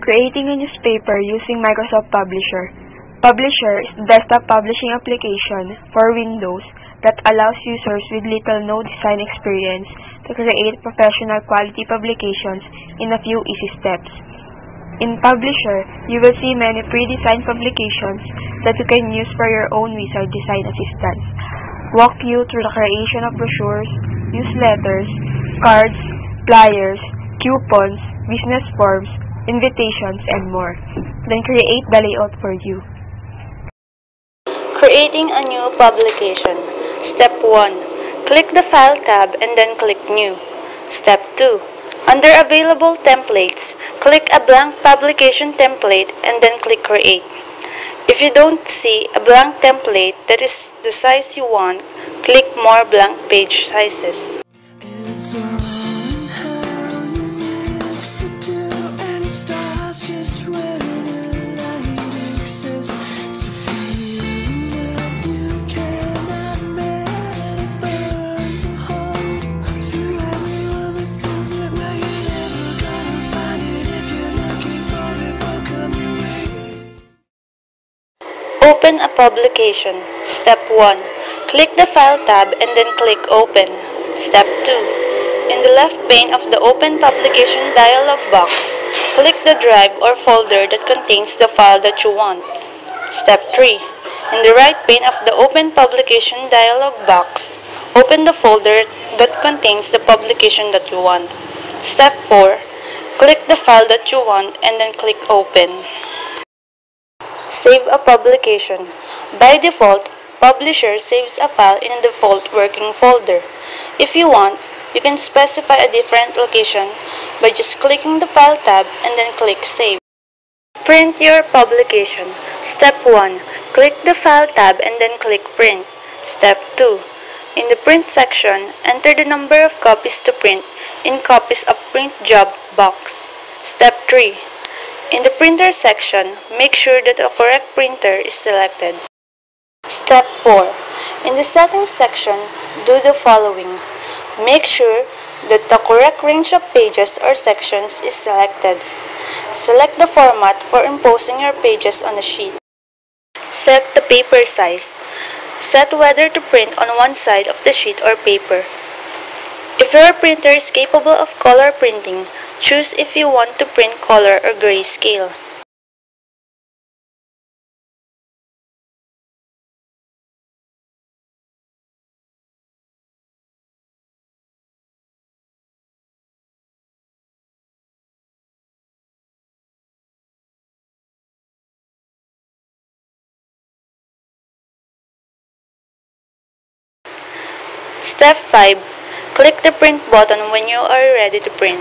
Creating a newspaper using Microsoft Publisher. Publisher is the desktop publishing application for Windows that allows users with little no design experience to create professional quality publications in a few easy steps. In Publisher, you will see many pre-designed publications that you can use for your own wizard design assistance. Walk you through the creation of brochures, newsletters, cards, flyers, coupons, business forms, invitations, and more. Then create the layout for you. Creating a new publication. Step 1. Click the File tab and then click New. Step 2. Under Available Templates, click a blank publication template and then click Create. If you don't see a blank template that is the size you want, click More Blank Page Sizes. It's all how you mix the two, and it starts just where the line exists. It's a feeling that you cannot miss. It burns a hole through everyone that feels it. Well, you're never gonna find it if you're looking for it. Welcome your way. Open a publication. Step 1. Click the File tab and then click Open. Step 2. In the left pane of the Open Publication dialog box, click the drive or folder that contains the file that you want. Step 3. In the right pane of the Open Publication dialog box, open the folder that contains the publication that you want. Step 4. Click the file that you want and then click Open. Save a publication. By default, Publisher saves a file in a default working folder. If you want, you can specify a different location by just clicking the File tab and then click Save. Print your publication. Step 1. Click the File tab and then click Print. Step 2. In the Print section, enter the number of copies to print in Copies of Print job box. Step 3. In the Printer section, make sure that the correct printer is selected. Step 4. In the Settings section, do the following. Make sure that the correct range of pages or sections is selected. Select the format for imposing your pages on a sheet. Set the paper size. Set whether to print on one side of the sheet or paper. If your printer is capable of color printing, choose if you want to print color or grayscale. Step 5. Click the print button when you are ready to print.